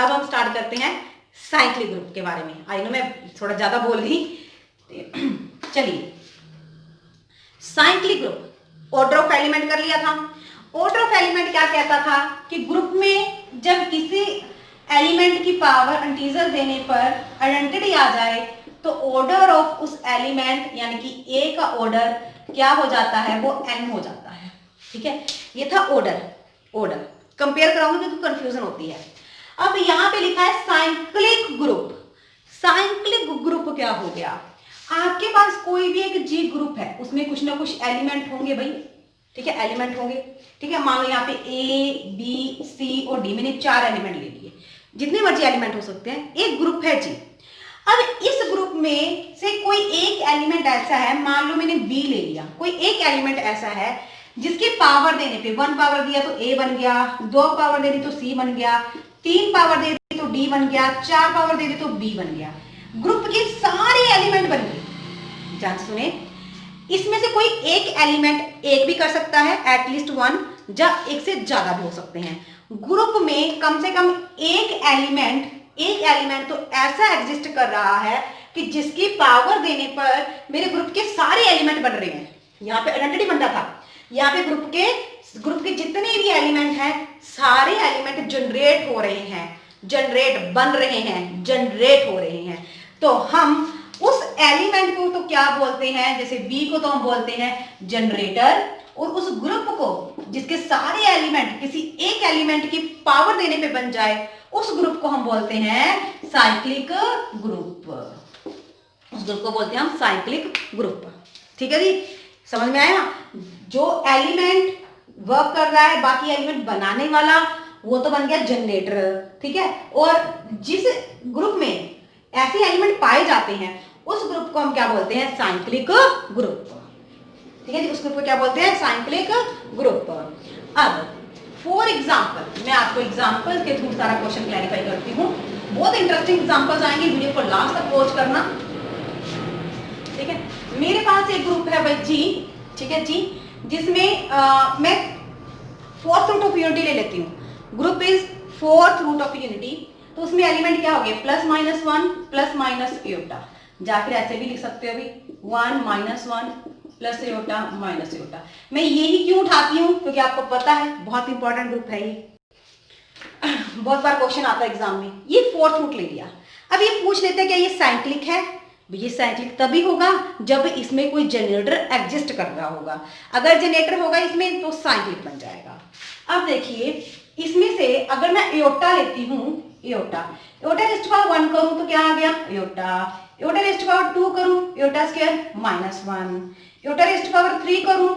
अब हम स्टार्ट करते हैं साइक्लिक ग्रुप के बारे में। आई नो मैं थोड़ा ज्यादा बोल गई। चलिए, cyclic group order of element कर लिया था। ऑर्डर ऑफ एलिमेंट क्या कहता था कि ग्रुप में जब किसी एलिमेंट की पावर इंटीजर देने पर आइडेंटिटी आ जाए तो ऑर्डर ऑफ उस एलिमेंट यानी कि ए का ऑर्डर क्या हो जाता है, वो एन हो जाता है। ठीक है, ये था ऑर्डर कंपेयर कराऊंगी तो कंफ्यूजन होती है। अब यहां पे लिखा है साइक्लिक ग्रुप। साइक्लिक ग्रुप क्या हो गया, आपके पास कोई भी एक जी ग्रुप है, उसमें कुछ ना कुछ एलिमेंट होंगे भाई। ठीक है, एलिमेंट होंगे। ठीक है, मान लो यहाँ पे ए बी सी और डी, मैंने 4 एलिमेंट ले लिए, जितने मर्जी एलिमेंट हो सकते हैं, एक ग्रुप है जी। अब इस ग्रुप में से कोई एक एलिमेंट ऐसा है, मान लो मैंने बी ले लिया, कोई एक एलिमेंट ऐसा है जिसकी पावर देने पे 1 पावर दिया तो ए बन गया, 2 पावर दे दी तो सी बन गया, 3 पावर दे दी तो डी बन गया, 4 पावर दे दी तो बी बन गया। ग्रुप के सारे एलिमेंट बन गए। ध्यान सुने, इसमें से कोई एक एलिमेंट एक भी कर सकता है, एटलीस्ट 1, या एक से ज्यादा भी हो सकते हैं। ग्रुप में कम से कम एक एलिमेंट तो ऐसा एग्जिस्ट कर रहा है कि जिसकी पावर देने पर मेरे ग्रुप के सारे एलिमेंट बन रहे हैं। यहाँ पे आइडेंटिटी बन रहा था, यहाँ पे ग्रुप के जितने भी एलिमेंट हैं, सारे एलिमेंट जनरेट हो रहे हैं, जनरेट हो रहे हैं। तो हम उस एलिमेंट को तो क्या बोलते हैं, जैसे बी को तो हम बोलते हैं जनरेटर, और उस ग्रुप को जिसके सारे एलिमेंट किसी एक एलिमेंट की पावर देने पे बन जाए, उस ग्रुप को हम बोलते हैं साइक्लिक ग्रुप। उस ग्रुप को बोलते हैं हम साइक्लिक ग्रुप। ठीक है जी, समझ में आया। जो एलिमेंट वर्क कर रहा है, बाकी एलिमेंट बनाने वाला, वो तो बन गया जनरेटर। ठीक है, और जिस ग्रुप में ऐसे एलिमेंट पाए जाते हैं, उस ग्रुप को हम क्या बोलते हैं, साइक्लिक ग्रुप। ठीक है जी, उस ग्रुप को क्या बोलते हैं, साइक्लिक ग्रुप। अब फॉर एग्जाम्पल, मैं आपको एग्जाम्पल के थ्रू सारा क्वेश्चन क्लैरिफाई करती हूँ। बहुत इंटरेस्टिंग एग्जाम्पल्स आएंगे, वीडियो को लास्ट तक वॉच करना। ठीक है, मेरे पास एक ग्रुप है भाई जी। ठीक है जी, जिसमें मैं 4th रूट ऑफ यूनिटी ले लेती हूँ। Group is 4th root of unity, तो उसमें एलिमेंट क्या हो गए, +-1 +-आयोटा, या फिर ऐसे भी लिख सकते हो अभी 1 -1 +-आयोटा -आयोटा। मैं यही क्यों उठाती हूँ, क्योंकि आपको पता है बहुत इंपॉर्टेंट ग्रुप है ये, बहुत बार क्वेश्चन आता है एग्जाम में। ये 4th रूट ले लिया। अब ये पूछ लेते हैं क्या ये साइक्लिक है। ये साइक्लिक तभी होगा जब इसमें कोई जनरेटर एग्जिस्ट कर रहा होगा। अगर जनरेटर होगा इसमें तो साइक्लिक बन जाएगा। अब देखिए, इसमें से अगर मैं एयोटा लेती हूँ, एयोटा रेज़ टू पावर 1 करूं तो क्या आ गया, एयोटा रेज़ टू पावर 2 करूं, iota square -1, iota raise to power 3 करूं,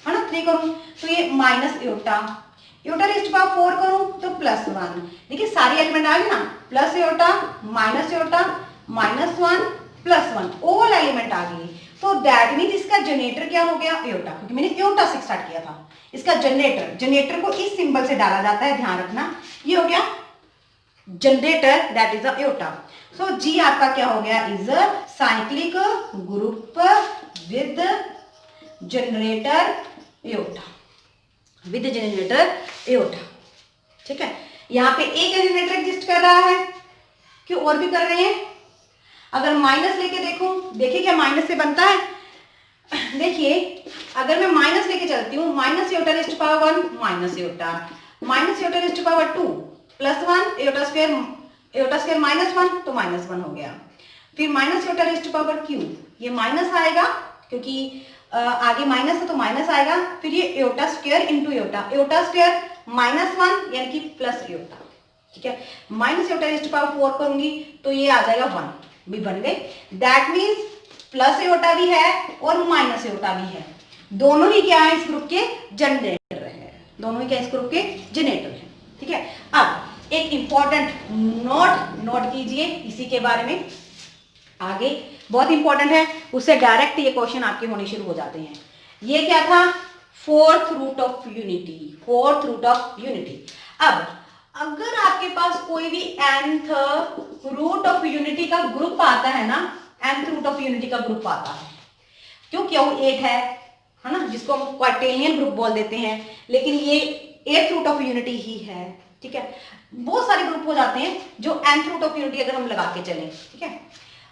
है ना, 3 करूं तो ये एयोटा रेज़ टू पावर 4 करूं तो +1। देखिए सारे एलिमेंट आ गए ना, +-आयोटा -1 +1, ऑल एलिमेंट आ गए। तो दैट मीन इसका जनरेटर क्या हो गया, एयोटा, क्योंकि मैंने एयोटा से स्टार्ट किया था। इसका जनरेटर को इस सिंबल से डाला जाता है, ध्यान रखना। ये हो गया जनरेटर, दैट इज एयोटा। सो जी आपका क्या हो गया, is cyclic group with generator aorta, ठीक है, यहाँ पे एक जनरेटर एग्जिस्ट कर रहा है, क्यों और भी कर रहे हैं। अगर माइनस लेके देखिए क्या माइनस से बनता है। देखिए अगर मैं माइनस लेके चलती हूँ, -iota raise to power 1 -iota, -iota raise to power 2 +1, iota square -1 तो -1 हो गया। फिर -iota raise to power q, ये माइनस आएगा क्योंकि आगे माइनस है तो माइनस आएगा। फिर ये iota square into iota square -1 यानी कि +आयोटा। ठीक है, -आयोटा रेज़ टू पावर 4 करूंगी तो ये आ जाएगा 1, भी बन गए। दैट मीन्स +आयोटा भी है और -आयोटा भी है, दोनों ही क्या है इस ग्रुप के जनरेटर है, दोनों ही क्या इस ग्रुप के जनरेटर है। ठीक है, अब एक इंपॉर्टेंट नोट कीजिए इसी के बारे में, आगे बहुत इंपॉर्टेंट है, उससे डायरेक्ट ये क्वेश्चन आपके होने शुरू हो जाते हैं। ये क्या था, 4th रूट ऑफ यूनिटी। अब अगर आपके पास कोई भी nth रूट ऑफ यूनिटी का ग्रुप आता है ना, nth रूट ऑफ यूनिटी का ग्रुप आता है, क्योंकि वो 8 है ना, जिसको हम क्वार्टेलियन ग्रुप बोल देते हैं, लेकिन ये 8th रूट ऑफ यूनिटी ही है। ठीक है, बहुत सारे ग्रुप हो जाते हैं जो nth रूट ऑफ यूनिटी अगर हम लगा के चलें, ठीक है,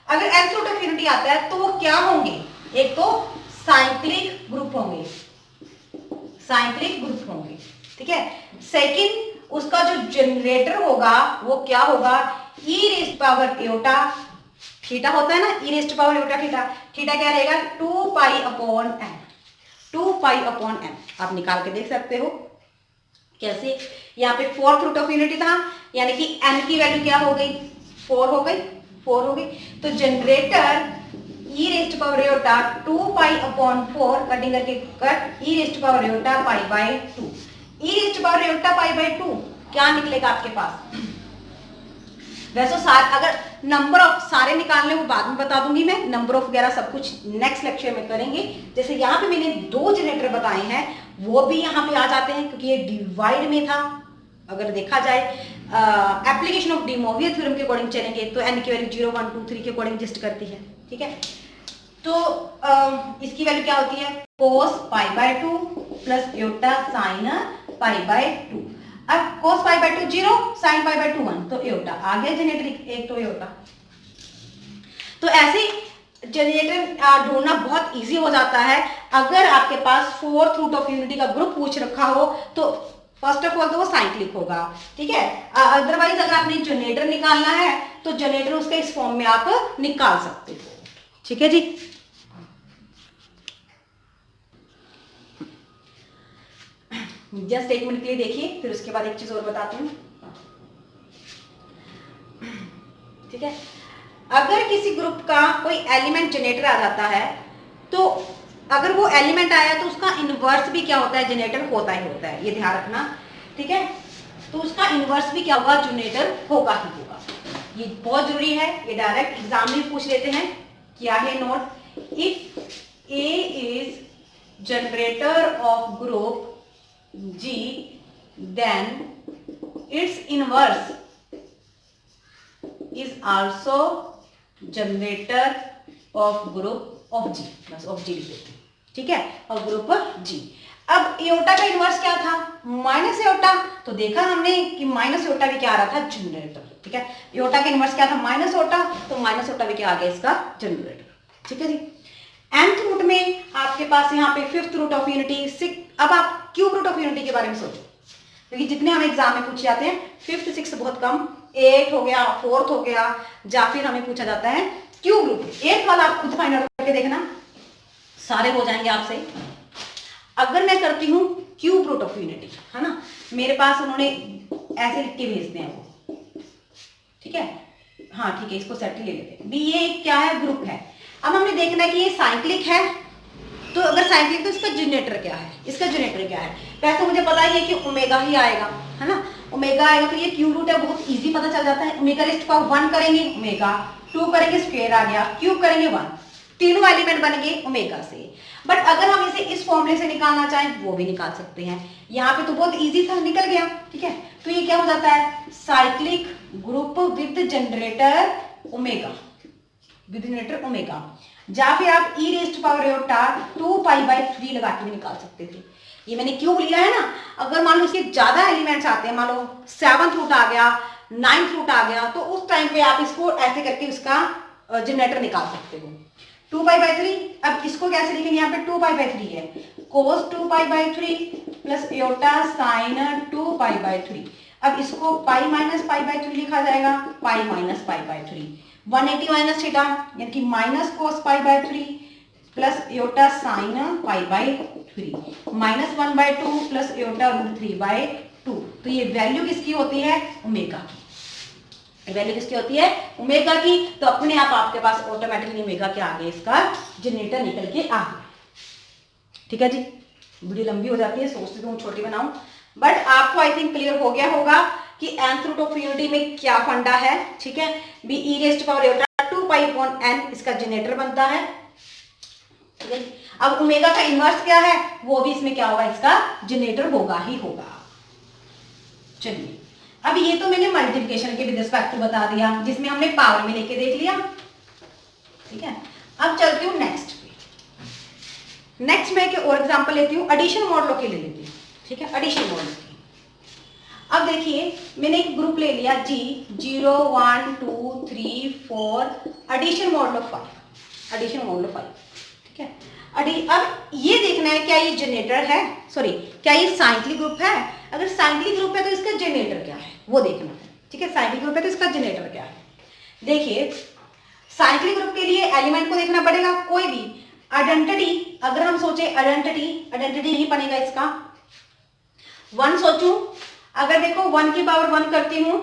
अगर nth रूट ऑफ यूनिटी आता है तो वो क्या होंगे, एक तो साइक्लिक ग्रुप होंगे, साइक्लिक ग्रुप होंगे, ठीक है। सेकंड, उसका जो जनरेटर होगा वो क्या होगा, e raise power aorta, theta होता है ना, e raise power aorta theta, theta क्या रहेगा 2 pi upon n, 2 pi upon n। आप निकाल के देख सकते हो कैसे, यहाँ पे फोर्थ रूट ऑफ यूनिटी था, यानी कि n की वैल्यू क्या हो गई, 4 हो गई, 4 हो गई। तो generator e raise power iota 2 pi upon 4, cutting करके cut, e raise power iota pi by 2, e raise power iota pi by 2 क्या निकलेगा आपके पास। वैसे अगर नंबर ऑफ सारे निकालने वो बाद में बता दूंगी मैं, नंबर ऑफ वगैरह सब कुछ नेक्स्ट लेक्चर में करेंगे। जैसे यहाँ पे मैंने 2 जनरेटर बताए हैं, वो भी यहाँ पे आ जाते हैं क्योंकि ये डिवाइड में था। अगर देखा जाए एप्लीकेशन ऑफ डी मोवियर थ्योरम के अकॉर्डिंग चलेंगे तो n की वैल्यू 0 1 2 3 के अकॉर्डिंग एग्जिस्ट करती है, ठीक है। तो इसकी वैल्यू क्या होती है, cos pi by 2 plus iota sine pi by 2। अब cos pi by 2 0, sin pi by 2 1, तो एयोटा आ गया जनरेटर, एक तो एयोटा। तो ऐसे जनरेटर ढूंढना बहुत इजी हो जाता है। अगर आपके पास फोर्थ रूट ऑफ यूनिटी का ग्रुप पूछ रखा हो तो फर्स्ट ऑफ ऑल तो वो साइक्लिक होगा, ठीक है। अदरवाइज अगर आपने जनरेटर निकालना है तो जनरेटर उसके इस फॉर्म में आप निकाल सकते हो, ठीक है जी। जस्ट एक मिनट के लिए देखिए, फिर उसके बाद एक चीज और बताती हूँ, ठीक है। अगर किसी ग्रुप का कोई एलिमेंट जनरेटर आ जाता है तो अगर वो एलिमेंट आया तो उसका इनवर्स भी क्या होता है, जनरेटर होता ही होता है, ये ध्यान रखना, ठीक है। तो उसका इनवर्स भी क्या होगा, जनरेटर होगा ही होगा, ये बहुत जरूरी है, ये डायरेक्ट एग्जाम में पूछ लेते हैं। क्या है note, if A is generator off group G, then its inverse is also generator of group of G, बस of G लिख देते हैं, ठीक है, और ग्रुप G। अब एयोटा का इनवर्स क्या था, माइनस एयोटा, तो देखा हमने कि माइनस एयोटा भी क्या आ रहा था, जनरेटर, ठीक है। एयोटा का इनवर्स क्या था, माइनस एयोटा, तो माइनस एयोटा भी क्या आ गया इसका, जनरेटर, ठीक है जी। nth रूट में आपके पास यहाँ पे फिफ्थ रूट ऑफ यूनिटी, अब आप क्यूब रूट ऑफ यूनिटी के बारे में सोचो, क्योंकि जितने हमें एग्जाम में पूछे जाते हैं फिफ्थ सिक्स बहुत कम, 8 हो गया, 4th हो गया, या फिर हमें पूछा जाता है क्यूब रूट। 8th वाला आप खुद फाइंड आउट करके देखना, सारे हो जाएंगे आपसे। अगर मैं करती हूँ क्यूब रूट ऑफ यूनिटी, है ना, मेरे पास उन्होंने ऐसे लिख के भेजते हैं वो, ठीक है, हाँ ठीक है, इसको सेट ले लेते हैं। ये क्या है, ग्रुप है। अब हमने देखना है कि ये साइक्लिक है, तो अगर साइक्लिक तो इसका जनरेटर क्या है, इसका जनरेटर क्या है। वैसे मुझे पता ही है कि ओमेगा ही आएगा, है ना, ओमेगा आएगा, फिर ये क्यूब रूट है, बहुत इजी पता चल जाता है। ओमेगा रेज़ पावर 1 करेंगे ओमेगा, 2 करेंगे स्क्वायर आ गया, क्यूब करेंगे 1, तीनों एलिमेंट बनेंगे ओमेगा से। बट अगर हम इसे इस फॉर्मूले से निकालना चाहें वो भी निकाल सकते हैं। यहाँ पे तो बहुत इजी था, निकल गया, ठीक है। तो ये क्या हो जाता है, cyclic group with generator omega, with generator omega. या फिर आप e raised power iota 2 pi by 3 लगा के भी निकाल सकते थे। ये मैंने क्यों लिया है ना, अगर मान लो इसके ज्यादा एलिमेंट्स आते हैं, मान लो 7th रूट आ गया, 9th रूट आ गया, तो उस टाइम पे आप इसको ऐसे करके उसका जनरेटर निकाल सकते हो। 2 पाई बाय 3, अब इसको कैसे लिखेंगे, यहाँ पे 2 पाई बाय 3 है, cos 2 pi by 3 plus iota sine 2 pi by 3। अब इसको पाई माइनस पाई बाय 3 लिखा जाएगा, pi minus pi by 3, 180 minus theta यानी कि minus cos pi by 3 plus iota sine pi by 3 minus 1 by 2 plus iota root 3 by 2। तो ये value किसकी होती है, ओमेगा की, वैल्यू किसकी होती है, ओमेगा की। तो अपने आप आपके पास ऑटोमेटिकली ओमेगा के आगे इसका जनरेटर निकल के आ गया, ठीक है जी। वीडियो लंबी हो जाती है, सोचती हूँ छोटी बनाऊं, बट आपको आई थिंक क्लियर हो गया होगा कि nth रूट ऑफ यूनिटी में क्या फंडा है, ठीक है। B e raised power iota 2 pi upon n इसका जनरेटर बनता है, ठीक है। अब ओमेगा का इनवर्स क्या है, वो भी इसमें क्या होगा, इसका जनरेटर होगा ही होगा। चलिए, अब ये तो मैंने मल्टीप्लिकेशन के विद रिस्पेक्ट टू बता दिया, जिसमें हमने पावर में लेके देख लिया, ठीक है। अब चलती हूँ नेक्स्ट मैं एक और एग्जांपल लेती हूँ, एडिशन मॉडल के ले लेती हूँ, ठीक है, एडिशन मॉडल की। अब देखिए मैंने एक ग्रुप ले लिया G, 0 1 2 3 4, addition modulo 5, addition modulo 5, ठीक है। अब ये देखना है क्या ये जनरेटर है, सॉरी क्या ये साइक्लिक ग्रुप है। अगर साइक्लिक ग्रुप है तो इसका जनरेटर क्या है वो देखना है, ठीक है। साइक्लिक ग्रुप है तो इसका जनरेटर क्या है। देखिए साइक्लिक ग्रुप के लिए एलिमेंट को देखना पड़ेगा, कोई भी आइडेंटिटी, अगर हम सोचे आइडेंटिटी नहीं बनेगा इसका। 1 सोचूं, अगर देखो 1 की पावर 1 करती हूँ,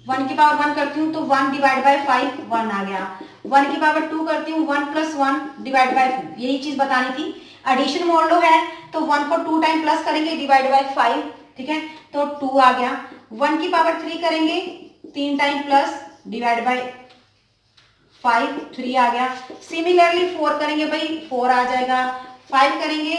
1 की पावर 1 करती हूँ तो 1 डिवाइड बाय 5 1 आ गया। 1 की पावर 2 करती हूँ 1 प्लस 1 डिवाइड बाय 2, यही चीज बतानी थी। एडिशन मॉडुलो है तो 1 को 2 टाइम प्लस करेंगे डिवाइड बाय 5, ठीक है, तो 2 आ गया। 1 की पावर 3 करेंगे 3 टाइम प्लस डिवाइड बाय 5, 3 आ गया। सिमिलरली 4 करेंगे भाई 4 आ जाएगा। 5 करेंगे,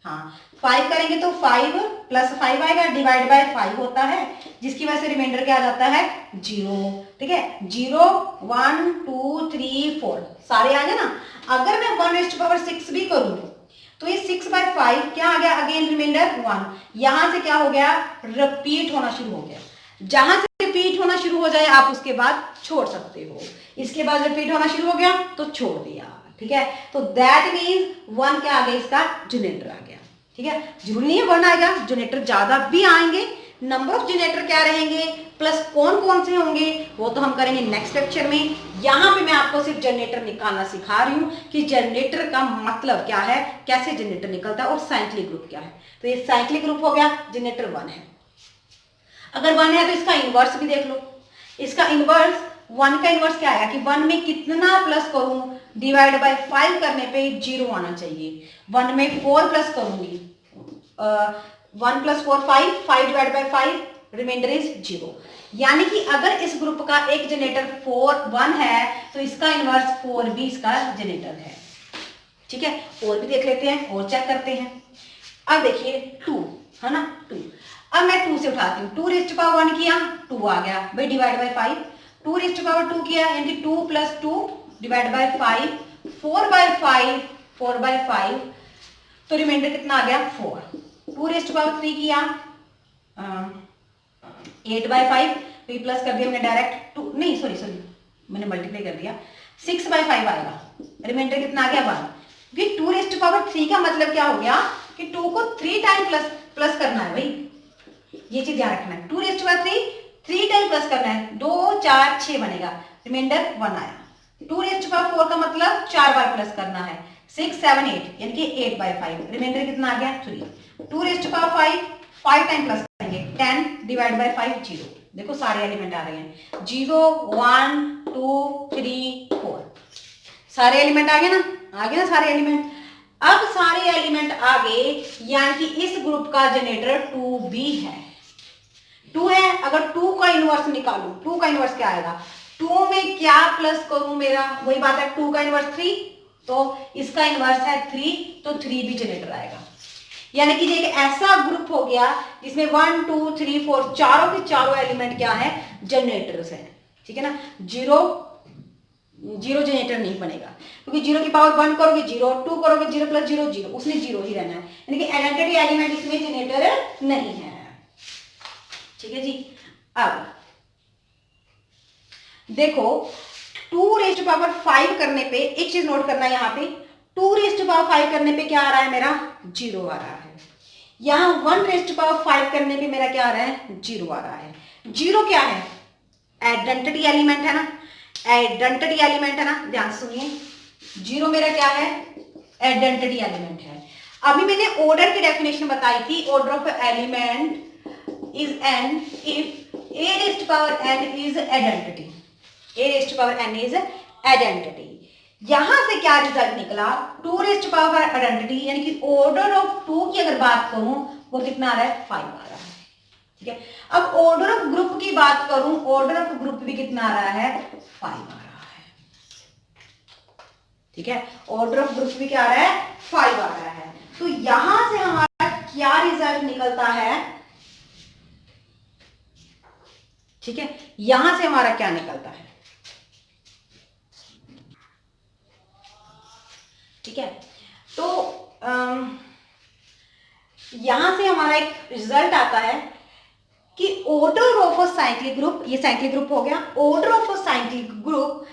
हाँ 5 करेंगे तो 5 प्लस 5 आएगा, डिवाइड बाय 5 होता है, जिसकी वजह से रिमाइंडर क्या आ जाता है 0, ठीक है। 0 1 2 3 4 सारे आ गए ना। अगर मैं 1/6 भी करूं तो ये 6/5 क्या आ गया, अगेन रिमाइंडर 1। यहां से क्या हो गया, रिपीट होना शुरू हो गया। जहां से रिपीट होना शुरू हो जाए आप उसके बाद छोड़ सकते हो। इसके बाद रिपीट होना शुरू हो गया तो छोड़ दिया, ठीक है। तो दैट मीन्स 1 क्या आ गया, इसका जनरेटर आ गया, ठीक है। जरूरी नहीं है 1 आएगा, जनरेटर ज्यादा भी आएंगे। नंबर ऑफ जनरेटर क्या रहेंगे प्लस कौन कौन से होंगे वो तो हम करेंगे नेक्स्ट लेक्चर में। यहां पे मैं आपको सिर्फ जनरेटर निकालना सिखा रही हूं कि जनरेटर का मतलब क्या है, कैसे जनरेटर निकलता है और साइक्लिक ग्रुप क्या है। तो ये साइक्लिक ग्रुप हो गया, जनरेटर 1 है। अगर 1 है तो इसका इनवर्स भी देख लो। इसका इनवर्स 1 का इनवर्स क्या आएगा कि 1 में कितना प्लस करूं, डिवाइड बाय 5 करने पे 0 आना चाहिए। 1 में 4 प्लस करूंगी, 1 plus 4 5, 5 divide by 5, remainder is 0। यानी कि अगर इस ग्रुप का एक जनरेटर 1 है तो इसका इनवर्स 4 भी इसका जनरेटर है, ठीक है। और भी देख लेते हैं और चेक करते हैं। अब देखिए 2 है ना, 2। अब मैं 2 से उठाती हूँ, 2 रेज़्ड टू पावर 1 किया 2 आ गया भाई, divide by 5। 2 raised to power 2 किया यानी 2 प्लस 2 डिवाइड बाय 5, 4/5, 4/5, तो रिमाइंडर कितना आ गया 4। 2 रेज़्ड टू पावर 3 किया 8/5, तो ये प्लस कर दिया मैंने डायरेक्ट, 2 नहीं सॉरी मैंने मल्टीप्लाई कर दिया, 6/5 आएगा, रिमाइंडर कितना आ गया 1। ये 2 रेज़्ड टू पावर 3 का मतलब क्या हो गया कि 2 को 3 टाइम प्लस करना है भाई, ये चीज ध्यान रखना है। 2 raised to power 3 time plus करना है, 2 4 6 बनेगा, रिमाइंडर 1 आया। 2 रेज़्ड टू पावर 4 का मतलब 4 बार प्लस करना है, 6 7 8 यानी कि 8/5, रिमाइंडर कितना आ गया 3। 2 raised to power 5 time plus करेंगे, 10 डिवाइड बाय 5 0। देखो सारे एलिमेंट आ रहे हैं, 0 1 2 3 4, सारे एलिमेंट आ गए ना, आ गए ना सारे एलिमेंट। अब सारे एलिमेंट आ गए यानी कि इस ग्रुप का जनरेटर 2 भी है। 2 है, अगर 2 का इनवर्स निकालूं, 2 का इनवर्स क्या आएगा, 2 में क्या प्लस करूं, मेरा वही बात है, 2 का इनवर्स 3, तो इसका इनवर्स है 3, तो 3 भी जनरेटर आएगा। यानी कि एक ऐसा ग्रुप हो गया जिसमें 1 2 3 4 चारों के चारों एलिमेंट क्या है, जनरेटर्स है, ठीक है ना। जीरो जनरेटर नहीं बनेगा क्योंकि 0 की पावर 1 करोगे 0, 2 करोगे 0 प्लस 0 0, उसमें 0 ही रहना है, यानी कि आइडेंटिटी एलिमेंट इसमें जनरेटर नहीं है, ठीक है जी। अब देखो 2 रेज़्ड टू पावर 5 करने पे एक चीज नोट करना है, यहाँ पे 2 रेज़्ड टू पावर 5 करने पे क्या आ रहा है, मेरा 0 आ रहा है। यहाँ 1 रेज़्ड टू पावर 5 करने पे मेरा क्या आ रहा है, 0 आ रहा है। 0 क्या है, आइडेंटिटी एलिमेंट है ना, आइडेंटिटी एलिमेंट है ना, ध्यान सुनिए। 0 मेरा क्या है, आइडेंटिटी एलिमेंट है। अभी मैंने ऑर्डर की डेफिनेशन बताई थी, order of element is n if a raised to power n is identity, a raised to power n is identity। यहां से क्या रिजल्ट निकला, 2 raised to power identity यानी कि ऑर्डर ऑफ 2 की अगर बात करूं वो कितना आ रहा है, 5 आ रहा है, ठीक है। अब ऑर्डर ऑफ ग्रुप की बात करूं, ऑर्डर ऑफ ग्रुप भी कितना आ रहा है, 5 आ रहा है, ठीक है। ऑर्डर ऑफ ग्रुप भी क्या आ रहा है, 5 आ रहा है। तो यहां से हमारा क्या रिजल्ट निकलता है, ठीक है, यहां से हमारा क्या निकलता है, ठीक है। तो यहां से हमारा एक रिजल्ट आता है कि order of a cyclic group, ये साइक्लिक ग्रुप हो गया, order of a cyclic group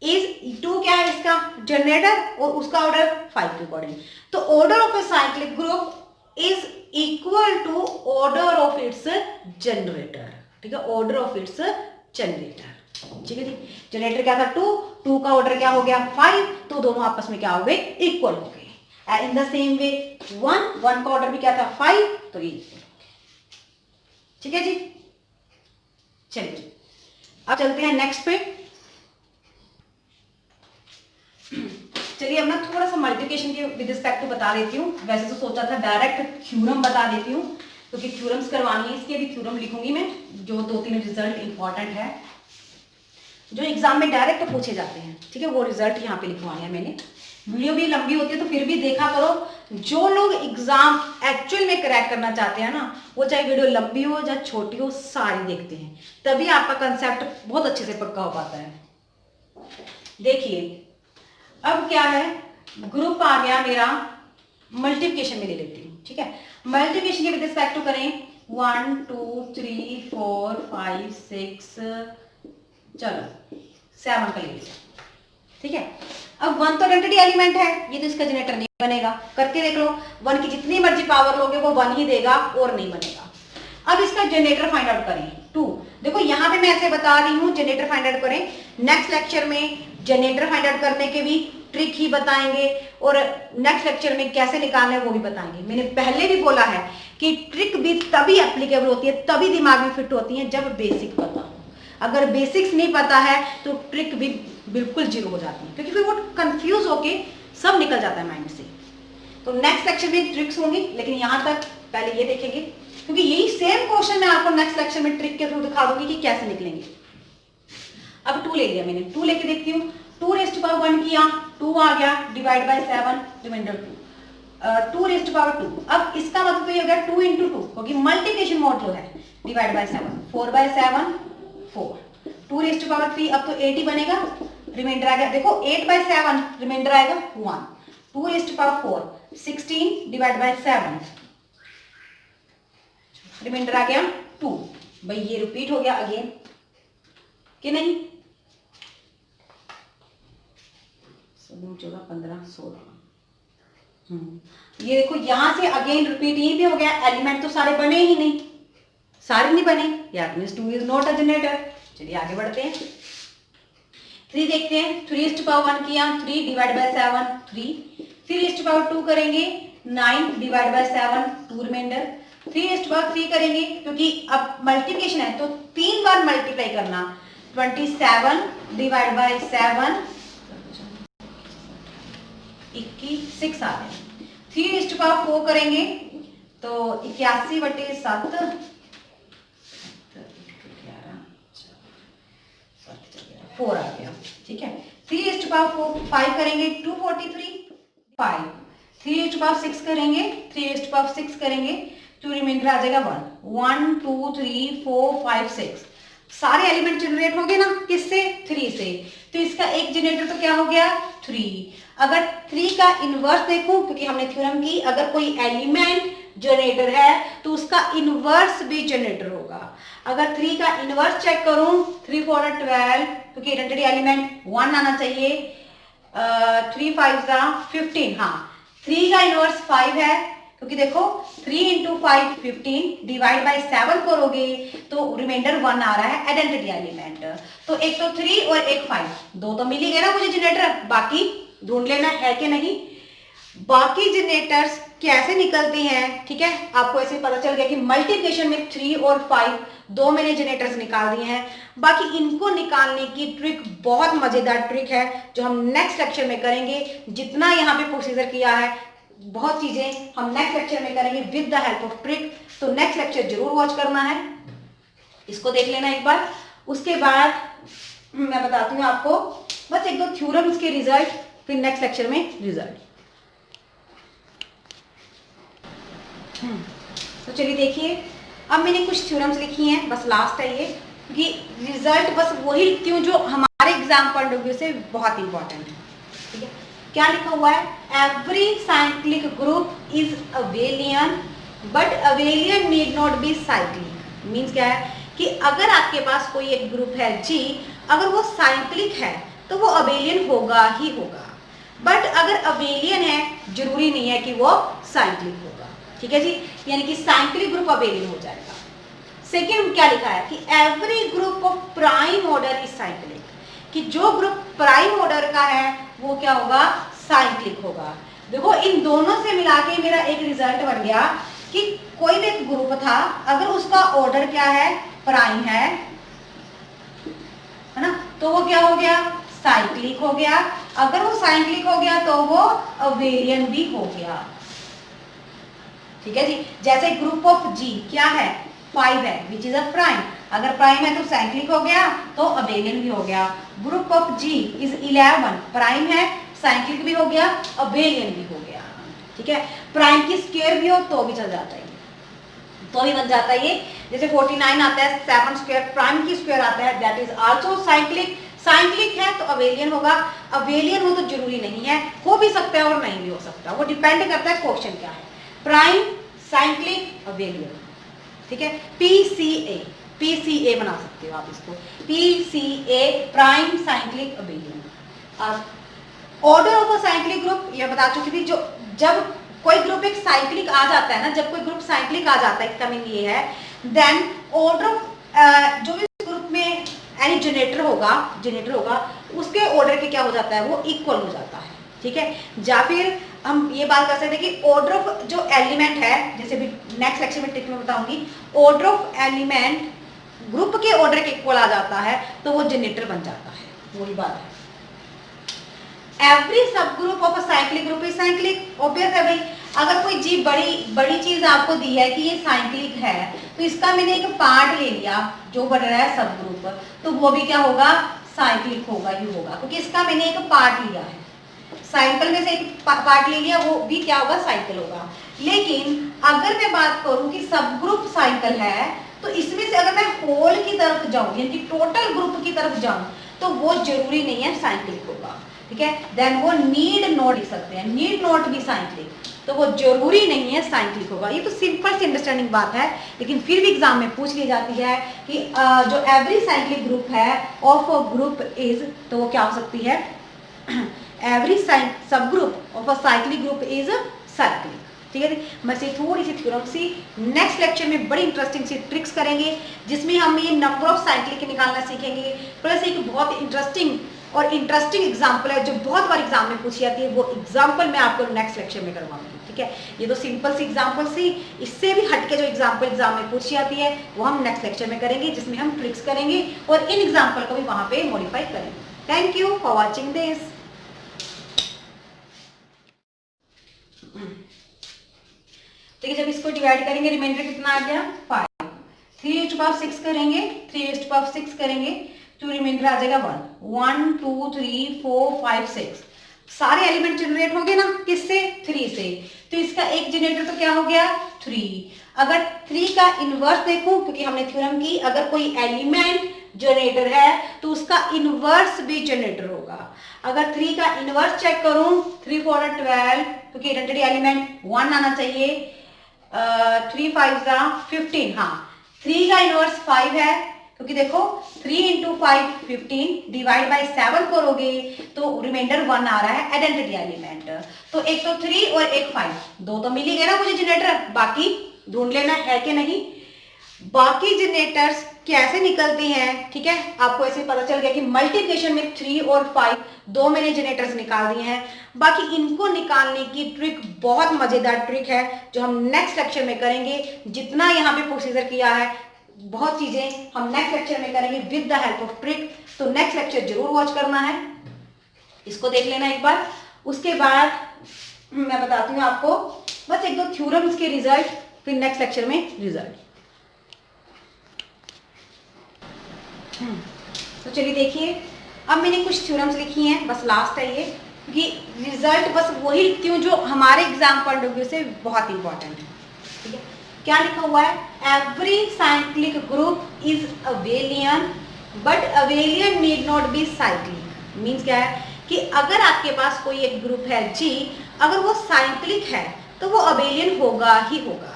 is 2 क्या है इसका जनरेटर और उसका ऑर्डर 5 के अकॉर्डिंग। तो order of a cyclic group is equal to order of its generator, ठीक है, ऑर्डर ऑफ इट्स जनरेटर, ठीक है जी। जनरेटर क्या था 2 का ऑर्डर क्या हो गया 5, तो दोनों आपस में क्या हो गए इक्वल हो गए। इन द सेम वे 1 का ऑर्डर भी क्या था 5, तो ये इक्वल हो गए, ठीक है जी। चलिए अब चलते हैं नेक्स्ट पे। चलिए अब मैं थोड़ा सा मल्टीप्लिकेशन के विद रिस्पेक्ट टू बता देती हूँ। वैसे तो सोचा था डायरेक्ट थ्योरम बता देती हूँ, क्योंकि थ्योरम्स करवानी है, इसके भी थ्योरम लिखूंगी मैं, जो 2-3 रिजल्ट इंपॉर्टेंट है जो एग्जाम में डायरेक्ट पूछे जाते हैं, ठीक है, वो रिजल्ट यहाँ पे लिखवाने हैं मैंने। वीडियो भी लंबी होती है तो फिर भी देखा करो। जो लोग एग्जाम एक्चुअल में क्रैक करना चाहते हैं ना, वो चाहे वीडियो लंबी हो या छोटी हो, सारी देखते हैं, तभी आपका कंसेप्ट बहुत अच्छे से पक्का हो पाता है। देखिए अब क्या है, ग्रुप आ गया मेरा, मल्टीप्लिकेशन में ले लेती हूँ, ठीक है। मल्टीप्लिकेशन के विद रिस्पेक्ट टू करें 1 2 3 4 5 6, चलो 7 का ले लीजिए, ठीक है। अब 1 तो आइडेंटिटी एलिमेंट है, ये तो इसका जनरेटर नहीं बनेगा, करके देख लो, 1 की जितनी मर्जी पावर लोगे वो 1 ही देगा और नहीं बनेगा। अब इसका जनरेटर फाइंड आउट करें 2। देखो यहाँ पे मैं ऐसे बता रही हूँ जनरेटर फाइंड आउट करें, नेक्स्ट लेक्चर में जनरेटर फाइंड आउट करने के भी ट्रिक ही बताएंगे और नेक्स्ट लेक्चर में कैसे निकालना है वो भी बताएंगे। मैंने पहले भी बोला है कि ट्रिक भी तभी एप्लीकेबल होती है, तभी दिमाग में फिट होती है जब बेसिक पता हो। अगर बेसिक्स नहीं पता है तो ट्रिक भी बिल्कुल जीरो हो जाती है, क्योंकि फिर वो कंफ्यूज होके सब निकल जाता है माइंड से। तो नेक्स्ट लेक्चर में ट्रिक्स होंगी, लेकिन यहाँ तक पहले ये देखेंगे, क्योंकि यही सेम क्वेश्चन मैं आपको नेक्स्ट लेक्चर में ट्रिक के थ्रू दिखा दूंगी कि कैसे निकलेंगे। अब 2 ले लिया मैंने, 2 लेके देखती हूँ, 2 रेज़ टू पावर 1 किया, 2 आ गया, divide by 7, remainder 2, 2 raise to power 2। अब इसका मतलब तो ये हो गया 2 into 2, क्योंकि मल्टीप्लिकेशन मोड जो है, divide by 7, 4 by 7 4, 2 raise to power 3, अब तो 8 ही बनेगा, रिमाइंडर आ गया, देखो 8 by 7 रिमाइंडर आएगा 1, 2 raise to power 4 16 divide by 7, remainder आ गया 2। भाई ये रिपीट हो गया अगेन कि नहीं, 14 15 16, ये देखो यहां से अगेन रिपीट यहीं पे हो गया, एलिमेंट तो सारे बने ही नहीं, सारे नहीं बने, यार means 2 is not a generator. चलिए आगे बढ़ते हैं, 3 देखते हैं, 3 रेज़ टू पावर 1 किया, 3 divide by 7 3, 3 raise to power 2 करेंगे 9 divide by 7 2 remainder, 3 raise to power 3 करेंगे, क्योंकि अब मल्टीप्लिकेशन है तो 3 बार मल्टीप्लाई करना, 27 डिवाइड बाय 7 21 आ गया, 3 रेज़ टू पावर 4 करेंगे तो 81 बटे 7 4 आ गया, ठीक है। 3 रेज़ टू पावर 5 करेंगे 243 5, 3 रेज़ टू पावर 6 करेंगे, 3 रेज़ टू पावर 6 करेंगे तो रिमाइंडर आ जाएगा 1 2 3 4 5 6, सारे एलिमेंट जनरेट हो गए ना, किससे 3 से, तो इसका एक जनरेटर तो क्या हो गया 3। अगर 3 का इनवर्स देखूं, क्योंकि हमने थ्योरम की, अगर कोई एलिमेंट जनरेटर है तो उसका इनवर्स भी जनरेटर होगा। अगर 3 का इनवर्स चेक करूं 3 4 12, क्योंकि आइडेंटिटी एलिमेंट 1 आना चाहिए, 3 5 15, हाँ 3 का इनवर्स 5 है, क्योंकि देखो 3 into 5 15 डिवाइड बाय 7 करोगे तो रिमाइंडर 1 आ रहा है आइडेंटिटी एलिमेंट, तो एक तो 3 और एक 5, 2 तो मिल ही गए ना मुझे जनरेटर, बाकी ढूंढ लेना है कि नहीं। बाकी जनरेटर्स कैसे निकलते हैं, ठीक है, आपको ऐसे पता चल गया कि मल्टीप्लिकेशन में 3 और 5 दो मैंने जनरेटर्स निकाल दिए हैं। बाकी इनको निकालने की ट्रिक बहुत मजेदार ट्रिक है जो हम नेक्स्ट लेक्चर में करेंगे। जितना यहाँ पे प्रोसीजर किया है बहुत चीजें हम नेक्स्ट लेक्चर में करेंगे with the help of trick, तो नेक्स्ट लेक्चर जरूर वॉच करना है, इसको देख लेना एक बार। उसके बाद मैं बताती हूँ आपको बस 1-2 थ्योरम्स के रिजल्ट, फिर नेक्स्ट लेक्चर में रिजल्ट। तो चलिए देखिए, अब मैंने कुछ थ्योरम्स लिखी हैं, बस लास्ट है ये, क्योंकि रिजल्ट बस वही लिखती हूँ जो हमारे एग्जाम पॉइंट ऑफ व्यू से बहुत इंपॉर्टेंट है, ठीक है। क्या लिखा हुआ है, every cyclic group is abelian but abelian need not be cyclic, means क्या है कि अगर आपके पास कोई एक ग्रुप है जी, अगर वो साइक्लिक है तो वो अबेलियन होगा ही होगा, बट अगर अबेलियन है जरूरी नहीं है कि वो साइक्लिक होगा। ठीक है जी, यानी कि साइक्लिक ग्रुप अबेलियन हो जाएगा। सेकेंड क्या लिखा है कि every group of prime order is cyclic, कि जो ग्रुप प्राइम ऑर्डर का है वो क्या होगा, साइक्लिक होगा। देखो इन दोनों से मिला के मेरा एक रिजल्ट बन गया कि कोई भी एक ग्रुप था, अगर उसका ऑर्डर क्या है, प्राइम है ना, तो वो क्या हो गया, साइक्लिक हो गया। अगर वो साइक्लिक हो गया तो वो अबेलियन भी हो गया। ठीक है जी, जैसे ग्रुप ऑफ जी क्या है, 5 है, विच इज अ प्राइम। अगर प्राइम है तो साइक्लिक हो गया तो अबेलियन भी हो गया। Group of G is 11, prime है, साइक्लिक भी हो गया, अबेलियन भी हो गया। ठीक है, प्राइम की स्क्वायर भी हो तो भी चल जाता है, तो भी बन जाता है ये। जैसे 49 आता है, 7 स्क्वायर प्राइम की स्क्वायर आता है, that is also cyclic. Cyclic है तो अबेलियन होगा, अबेलियन हो तो जरूरी नहीं है, हो भी सकता है और नहीं भी हो सकता, वो डिपेंड करता है क्वेश्चन क्या है। Prime, cyclic, abelian. ठीक है, पीसीए, पीसीए बना सकते हो आप इसको, PCA prime cyclic abelian. Order of a cyclic group ये बता चुकी थी, जो जब कोई ग्रुप एक साइक्लिक आ जाता है ना, जब कोई ग्रुप साइक्लिक आ जाता है, इसका मीनिंग ये है देन ऑर्डर ऑफ जो भी ग्रुप में एनी जनरेटर होगा उसके ऑर्डर के क्या हो जाता है, वो इक्वल हो जाता है। ठीक है, या फिर हम ये बात कर सकते हैं कि ऑर्डर ऑफ जो एलिमेंट है, जैसे भी नेक्स्ट लेक्चर में ट्रिक में बताऊंगी, ऑर्डर ऑफ एलिमेंट ग्रुप के ऑर्डर के इक्वल आ जाता है तो वो जनरेटर बन जाता है, वही बात है। एवरी सब group of a cyclic group is cyclic, obvious है भाई। अगर कोई जी बड़ी चीज आपको दी है कि ये साइक्लिक है, तो इसका मैंने एक पार्ट ले लिया जो बन रहा है सब ग्रुप, तो वो भी क्या होगा, साइक्लिक होगा ही होगा, क्योंकि इसका मैंने एक पार्ट लिया है, साइकिल में से एक पार्ट ले लिया, वो भी क्या होगा, साइकिल होगा। लेकिन अगर मैं बात करूं कि सब ग्रुप साइकिल है, तो इसमें से अगर मैं होल की तरफ जाऊं, यानी कि टोटल ग्रुप की तरफ जाऊं, तो वो जरूरी नहीं है साइक्लिक होगा। ठीक है, देन वो नीड नॉट लिख सकते हैं, नीड नॉट बी साइक्लिक, तो वो जरूरी नहीं है साइक्लिक होगा। ये तो सिंपल सी अंडरस्टैंडिंग बात है, लेकिन फिर भी एग्जाम में पूछ ली जाती है कि जो एवरी साइक्लिक ग्रुप है ऑफ अ ग्रुप इज, तो वो क्या हो सकती है, एवरी सब group of a cyclic group is cyclic. ठीक है, बस ये थोड़ी सी थ्योरम सी, नेक्स्ट लेक्चर में बड़ी इंटरेस्टिंग सी ट्रिक्स करेंगे, जिसमें हम ये नंबर ऑफ साइक्लिक निकालना सीखेंगे, प्लस एक बहुत इंटरेस्टिंग एग्जाम्पल है जो बहुत बार एग्जाम में पूछी जाती है, वो एग्जाम्पल मैं आपको नेक्स्ट लेक्चर में करवाऊंगी। ठीक है, ये तो सिंपल सी एग्जाम्पल सी, इससे भी हटके जो एग्जाम्पल एग्जाम में पूछी जाती है वो हम नेक्स्ट लेक्चर में करेंगे, जिसमें हम ट्रिक्स करेंगे और इन एग्जाम्पल को भी वहां पे मॉडिफाई करेंगे। Thank you for watching this. ठीक है, जब इसको डिवाइड करेंगे रिमाइंडर कितना आ गया, 5। 3^6 करेंगे, 3^6 करेंगे तो रिमाइंडर आ जाएगा 1 2 3 4 5 6। सारे एलिमेंट जनरेट हो गए ना, किससे, 3 से, तो इसका एक जनरेटर तो क्या हो गया, 3। अगर 3 का इनवर्स देखूं, क्योंकि हमने थ्योरम की अगर कोई एलिमेंट जनरेटर है तो उसका इनवर्स भी जनरेटर होगा। अगर 3 का इनवर्स चेक करूं, 3 4 12, क्योंकि आइडेंटिटी एलिमेंट 1 आना चाहिए, 3 5 15, हाँ 3 का इनवर्स 5 है, क्योंकि देखो 3 × 5 15 डिवाइड बाय 7 करोगे तो रिमाइंडर 1 आ रहा है आइडेंटिटी एलिमेंट। तो एक तो 3 और एक 5, दो तो मिल ही गए ना मुझे जनरेटर, बाकी ढूंढ लेना है कि नहीं। बाकी जनरेटर्स कैसे निकलते हैं, ठीक है, आपको ऐसे पता चल गया कि मल्टीप्लिकेशन में 3 और 5 दो मैंने जनरेटर्स निकाल दिए हैं। बाकी इनको निकालने की ट्रिक बहुत मजेदार ट्रिक है जो हम नेक्स्ट लेक्चर में करेंगे। जितना यहाँ पे प्रोसीजर किया है, बहुत चीजें हम नेक्स्ट लेक्चर में करेंगे with the help of trick, तो नेक्स्ट लेक्चर जरूर वॉच करना है, इसको देख लेना एक बार। उसके बाद मैं बताती हूँ आपको बस एक दो थ्योरम्स के रिजल्ट, फिर नेक्स्ट लेक्चर में रिजल्ट। तो चलिए देखिए, अब मैंने कुछ थ्योरम्स लिखी हैं, बस लास्ट है ये, क्योंकि रिजल्ट बस वही लिखती हूँ जो हमारे एग्जाम पॉइंट ऑफ व्यू से बहुत इंपॉर्टेंट है। ठीक है, क्या लिखा हुआ है, every cyclic group is abelian but abelian need not be cyclic. Means क्या है कि अगर आपके पास कोई एक ग्रुप है जी, अगर वो साइक्लिक है तो वो अबेलियन होगा ही होगा,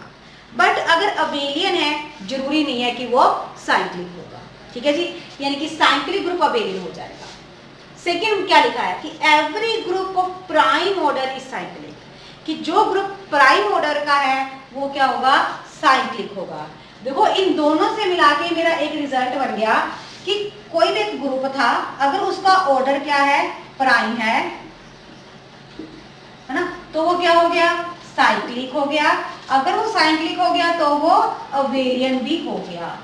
बट अगर अबेलियन है जरूरी नहीं है कि वो साइक्लिक होगा, ठीक है जी, यानी कि साइक्लिक ग्रुप अबेलियन हो जाएगा। सेकेंड क्या लिखा है कि every group of prime order is cyclic, कि जो ग्रुप प्राइम ऑर्डर का है वो क्या होगा, साइक्लिक होगा। देखो इन दोनों से मिला के मेरा एक रिजल्ट बन गया कि कोई भी एक ग्रुप था, अगर उसका ऑर्डर क्या है, प्राइम है ना, तो वो क्या हो गया, साइक्लिक हो गया। अगर वो साइक्लिक हो गया तो वो अबेलियन भी हो गया,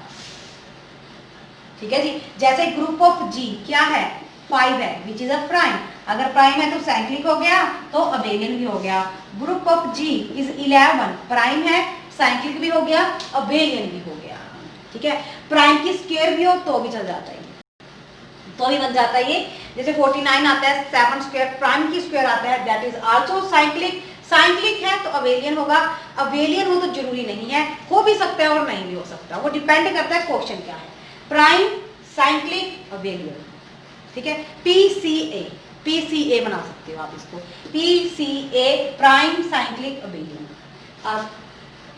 ठीक है जी। जैसे ग्रुप ऑफ जी क्या है, 5 है, विच इज अ प्राइम, अगर प्राइम है तो साइक्लिक हो गया तो अबेलियन भी हो गया। Group of G is 11, prime है, साइक्लिक भी हो गया, अबेलियन भी हो गया, ठीक है। प्राइम की स्क्वायर भी हो तो भी चल जाता है, तो भी बन जाता है ये। जैसे 49 आता है 7 स्क्वायर, प्राइम की स्क्वायर आता है, that is also cyclic. Cyclic है तो अबेलियन होगा, अबेलियन हो तो जरूरी नहीं है, हो भी सकता है और नहीं भी हो सकता, वो डिपेंड करता है क्वेश्चन क्या है। प्राइम, साइक्लिक, अबेलियन, ठीक है। पीसीए, पीसीए बना सकते हो आप इसको, PCA prime cyclic abelian.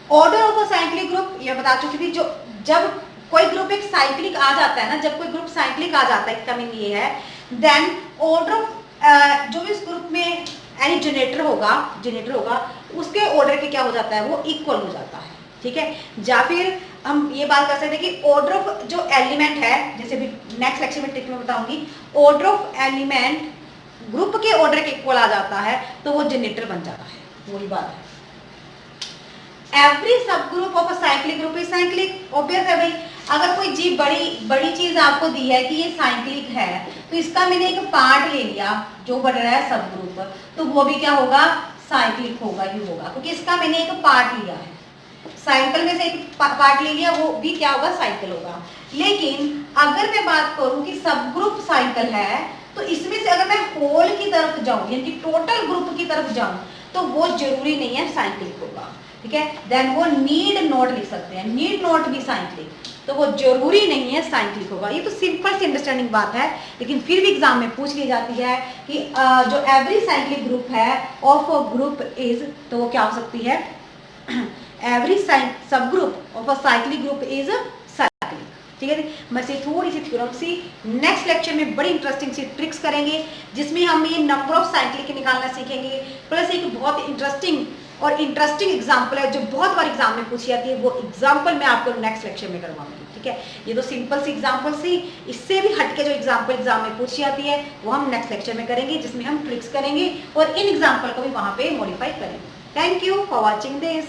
Order of a cyclic group ये बता चुकी थी, जो जब कोई ग्रुप एक साइक्लिक आ जाता है ना, जब कोई ग्रुप साइक्लिक आ जाता है, इसका मीन ये है, देन ऑर्डर ऑफ जो भी इस ग्रुप में एनी जनरेटर होगा उसके ऑर्डर के क्या हो जाता है, वो इक्वल हो जाता है, ठीक है। या फिर हम ये बात कर सकते हैं कि ऑर्डर ऑफ जो एलिमेंट है, जैसे भी नेक्स्ट लेक्चर में ट्रिक में बताऊंगी, ऑर्डर ऑफ एलिमेंट ग्रुप के ऑर्डर के इक्वल आ जाता है तो वो जनरेटर बन जाता है, वही बात है। एवरी सब group of a cyclic group is cyclic, obvious है भाई। अगर कोई जी बड़ी चीज आपको दी है कि ये साइक्लिक है, तो इसका मैंने एक पार्ट ले लिया जो बन रहा है सब ग्रुप, तो वो भी क्या होगा, साइक्लिक होगा ही होगा, क्योंकि इसका मैंने एक पार्ट लिया है, साइकिल में से एक पार्ट ले लिया, वो भी क्या होगा, साइकिल होगा। लेकिन अगर मैं बात करूं कि सब ग्रुप साइकिल है, तो इसमें से अगर मैं होल की तरफ जाऊं, यानी कि टोटल ग्रुप की तरफ जाऊं, तो वो जरूरी नहीं है साइक्लिक होगा, ठीक है। देन वो नीड नॉट लिख सकते हैं, नीड नॉट भी साइक्लिक, तो वो जरूरी नहीं है साइक्लिक होगा। ये तो सिंपल सी अंडरस्टैंडिंग बात है, लेकिन फिर भी एग्जाम में पूछ ली जाती है कि जो एवरी साइक्लिक ग्रुप है ऑफ अ ग्रुप इज, तो वो क्या हो सकती है, एवरी सब group of a cyclic group is cyclic, ठीक है। मैं से थोड़ी सी थ्योरम सी नेक्स्ट लेक्चर में बड़ी इंटरेस्टिंग सी ट्रिक्स करेंगे, जिसमें हम ये नंबर ऑफ साइक्लिक निकालना सीखेंगे, प्लस एक बहुत इंटरेस्टिंग एग्जाम्पल है जो बहुत बार एग्जाम में पूछी जाती है, वो एग्जाम्पल मैं आपको नेक्स्ट लेक्चर में करवाऊंगी, ठीक है। ये तो सिंपल सी एग्जाम्पल सी, इससे भी हटके जो एग्जाम्पल एग्जाम में पूछी जाती है वो हम नेक्स्ट लेक्चर में करेंगे, जिसमें हम ट्रिक्स करेंगे और इन एग्जाम्पल को भी वहां पे मॉडिफाई करेंगे। Thank you for watching this.